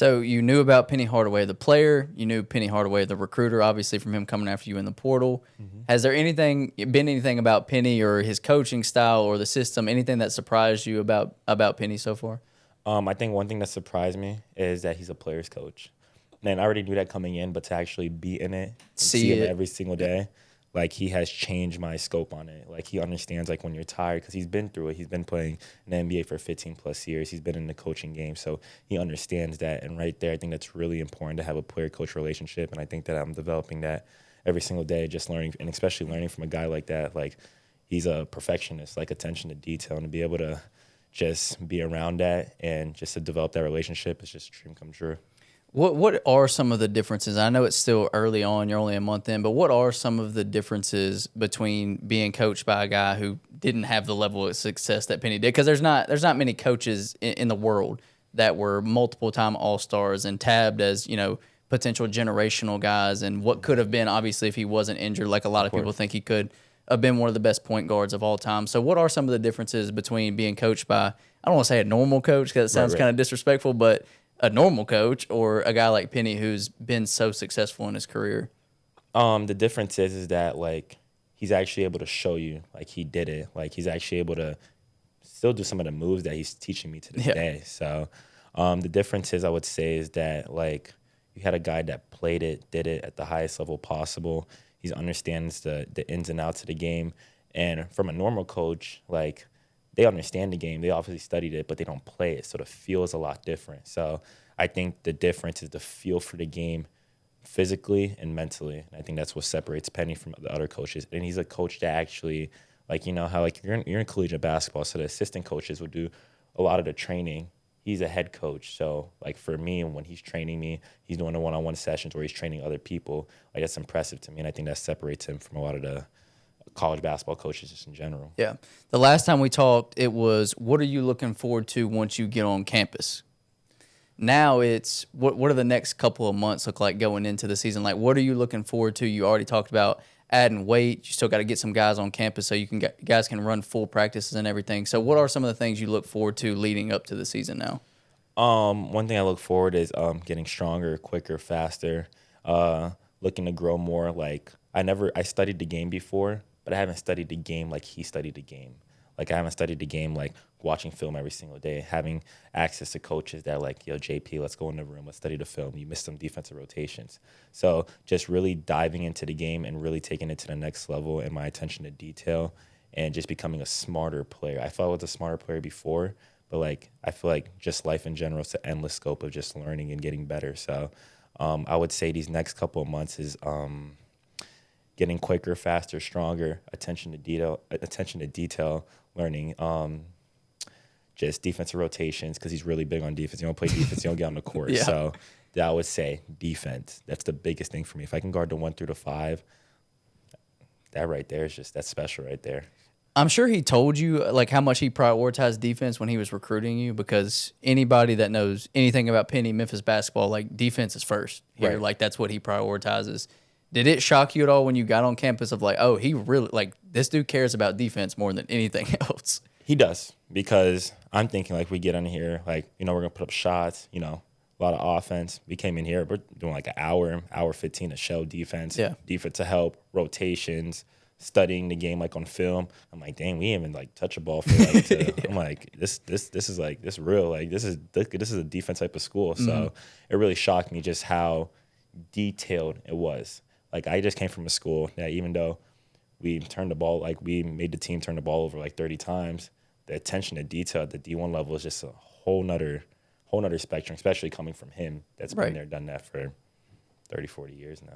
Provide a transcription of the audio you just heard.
So you knew about Penny Hardaway, the player. You knew Penny Hardaway, the recruiter, obviously from him coming after you in the portal. Has there been anything about Penny or his coaching style or the system, anything that surprised you about Penny so far? I think one thing that surprised me is that he's a player's coach. And I already knew that coming in, but to actually be in it and see See him it. every single day, like he has changed my scope on it. Like he understands like when you're tired because he's been through it. He's been playing in the NBA for 15 plus years. He's been in the coaching game, so he understands that. And right there, I think that's really important to have a player-coach relationship. And I think that I'm developing that every single day, just learning, and especially learning from a guy like that. Like he's a perfectionist, like attention to detail, and to be able to just be around that and just to develop that relationship is just a dream come true. What are some of the differences? I know it's still early on, you're only a month in, but what are some of the differences between being coached by a guy who didn't have the level of success that Penny did? Because there's not many coaches in the world that were multiple time All-Stars and tabbed as, potential generational guys, and what could have been, obviously, if he wasn't injured, like a lot of people think he could have been one of the best point guards of all time. So what are some of the differences between being coached by, I don't want to say a normal coach because it sounds kind of disrespectful, but a normal coach or a guy like Penny who's been so successful in his career? The difference is that like he's actually able to show you like he did it. Like he's actually able to still do some of the moves that he's teaching me to this day. So the difference is I would say is that like you had a guy that played it, did it at the highest level possible. He understands the ins and outs of the game. And from a normal coach, like they understand the game. They obviously studied it, but they don't play it. So the feel is a lot different. So I think the difference is the feel for the game physically and mentally. And I think that's what separates Penny from the other coaches. And he's a coach that actually, like, how like you're in collegiate basketball, so the assistant coaches would do a lot of the training. He's a head coach. So like for me, when he's training me, he's doing the one-on-one sessions where he's training other people. Like that's impressive to me. And I think that separates him from a lot of the college basketball coaches just in general. Yeah. The last time we talked, it was, what are you looking forward to once you get on campus? Now it's, what are the next couple of months look like going into the season? Like, what are you looking forward to? You already talked about adding weight. You still got to get some guys on campus so guys can run full practices and everything. So what are some of the things you look forward to leading up to the season now? One thing I look forward is getting stronger, quicker, faster, looking to grow more. Like I studied the game before, but I haven't studied the game like he studied the game. Like I haven't studied the game like watching film every single day, having access to coaches that are like, yo, JP, let's go in the room, let's study the film. You missed some defensive rotations. So just really diving into the game and really taking it to the next level and my attention to detail and just becoming a smarter player. I thought I was a smarter player before, but like I feel like just life in general is an endless scope of just learning and getting better. So I would say these next couple of months is getting quicker, faster, stronger, attention to detail, learning just defensive rotations because he's really big on defense. You don't play defense, you don't get on the court. Yeah. So I would say defense. That's the biggest thing for me. If I can guard the 1 through the 5, that right there is just, that's special right there. I'm sure he told you like how much he prioritized defense when he was recruiting you, because anybody that knows anything about Penny, Memphis basketball, like defense is first here. Right. Like that's what he prioritizes. Did it shock you at all when you got on campus of like, oh, he really, like this dude cares about defense more than anything else? He does, because I'm thinking like we get in here, like, we're going to put up shots, a lot of offense. We came in here, we're doing like an hour 15 to show defense, defense to help, rotations, studying the game like on film. I'm like, dang, we didn't even like touch a ball for like I'm like, this is like, this real, like this is a defense type of school. So it really shocked me just how detailed it was. Like I just came from a school that even though we turned the ball, like we made the team turn the ball over like 30 times, the attention to detail at the D1 level is just a whole nother spectrum, especially coming from him that's been there, done that for 30, 40 years now.